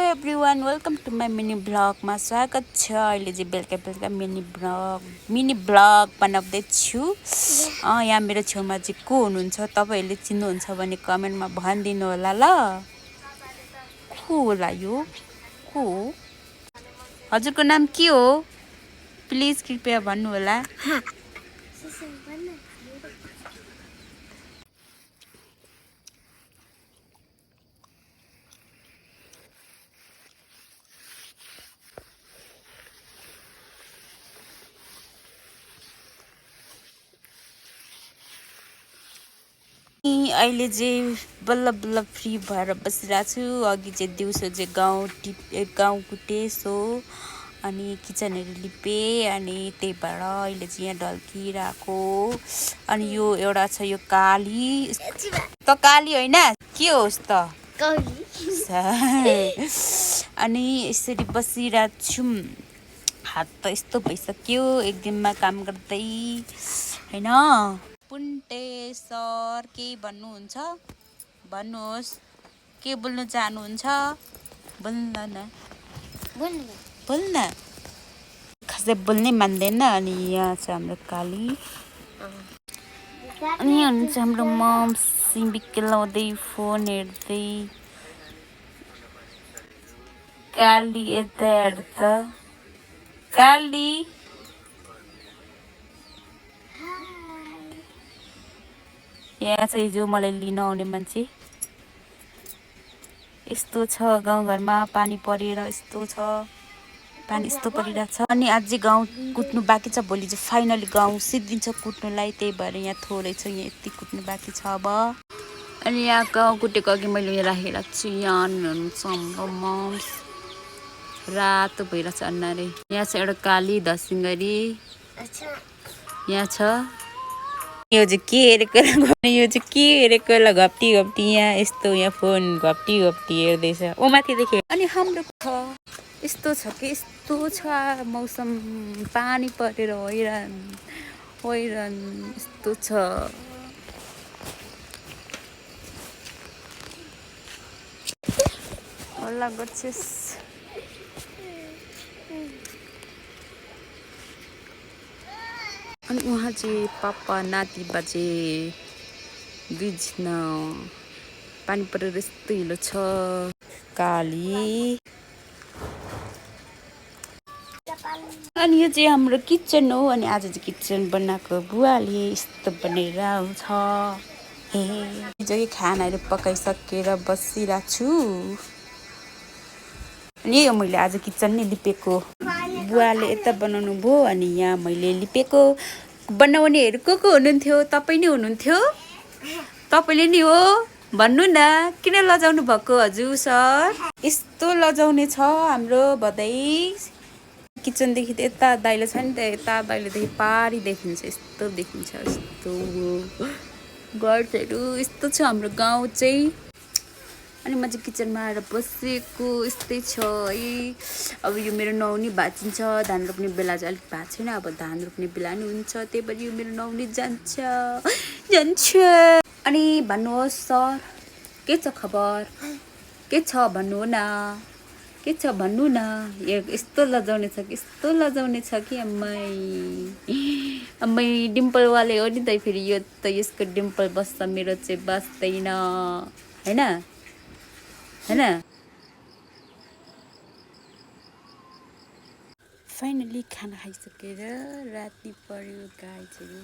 Everyone welcome to my mini ब्लगमा स्वागत छ। अहिले चाहिँ बेलुका बेलुका मिनी ब्लग बनाउँदैछु। यहाँ मेरो छेउमा चाहिँ को हुनुहुन्छ तपाईँहरूले चिन्नुहुन्छ भने कमेन्टमा भनिदिनु होला ल। को होला यो? को? हजुरको नाम के हो? प्लिज कृपया भन्नु होला। अहिले चाहिँ बल्ल बल्ल फ्री भएर बसिरहेको छु। अघि चाहिँ दिउँसो चाहिँ गाउँ कुटेसो अनि किचनहरू लिपेँ अनि त्यही भएर अहिले चाहिँ यहाँ ढल्किरहेको। अनि यो एउटा छ यो काली त काली होइन के होस् त अनि यसरी बसिरहेको छु। हात त यस्तो भइसक्यो एक दिनमा काम गर्दै होइन। पुन्टे सर के भन्नुहुन्छ भन्नुहोस्, के बोल्नु चाहनुहुन्छ? बोल्न खासै बोल्नै मान्दैन। अनि यहाँ छ हाम्रो काली अनि यहाँ हुनुहुन्छ हाम्रो मम सिम्बिक्क लाउँदै फोन हेर्दै। काली यता हेर् त काली। यहाँ चाहिँ हिजो मलाई लिन आउने मान्छे। यस्तो छ गाउँघरमा पानी परेर यस्तो छ, पानी यस्तो परिरहेको छ। अनि आज गाउँ कुट्नु बाँकी छ। भोलि चाहिँ फाइनली गाउँ सिद्धिन्छ कुट्नुलाई। त्यही भएर यहाँ थोरै छ, यहाँ यति कुट्नु बाँकी छ अब। अनि यहाँ गाउँ कुटेको अघि मैले यहाँ राखिरहेको छु। यहाँ हुनुहुन्छ हाम्रो मम्स, रातो भइरहेको छ अन्नारे। यहाँ छ एउटा काली दसिङ्गरी यहाँ छ। यो चाहिँ के हेरेको घप्टी घप्टी यहाँ यस्तो यहाँ फोन घप्टी हेर्दैछ ऊ माथिदेखि। अनि हाम्रो यस्तो छ कि यस्तो छ मौसम, पानी परेर हैरान यस्तो छ। हल्ला गर्छस्। अनि उहाँ चाहिँ पापा नाति बाजे दुईजना पानी परेर यस्तो हिलो छ। काली अनि यो चाहिँ हाम्रो किचन हो। अनि आज चाहिँ किचन बनाएको बुवाले यस्तो बनेर आउँछ। हिजो खानाहरू पकाइसकेर बसिरहेको छु। अनि यो मैले आज किचन नै लिपेको। बुवाले यता बनाउनु भयो अनि यहाँ मैले लिपेको। बनाउनेहरू को हुनुहुन्थ्यो? तपाईँ नै हुनुहुन्थ्यो? तपाईँले नि हो भन्नु न, किन लजाउनु भएको हजुर सर? यस्तो लजाउने छ हाम्रो भदै। किचनदेखि त यता दाइलो छ नि त, यता दाइलोदेखि पारी देखिन्छ, यस्तो देखिन्छ। यस्तो घरहरू यस्तो छ हाम्रो गाउँ चाहिँ। अनि म चाहिँ किचनमा आएर बसेको यस्तै छ है। अब यो मेरो नुहाउने भाँचिन्छ, धान रोप्ने बेला चाहिँ अलिक भएको छैन। अब धान रोप्ने बेला नि हुन्छ, त्यही भएर यो मेरो नुहाउने जान्छ। अनि भन्नुहोस् सर के छ खबर? के छ भन्नु न, के छ भन्नु न। यस्तो लजाउने छ कि यस्तो लजाउने छ कि अम्मै डिम्पलवाले हो नि त। फेरि यो त यसको डिम्पल बस्छ, मेरो चाहिँ बस्दैन होइन होइन। फाइनली खाना खाइसकेर राति पर्यो। गाई चाहिँ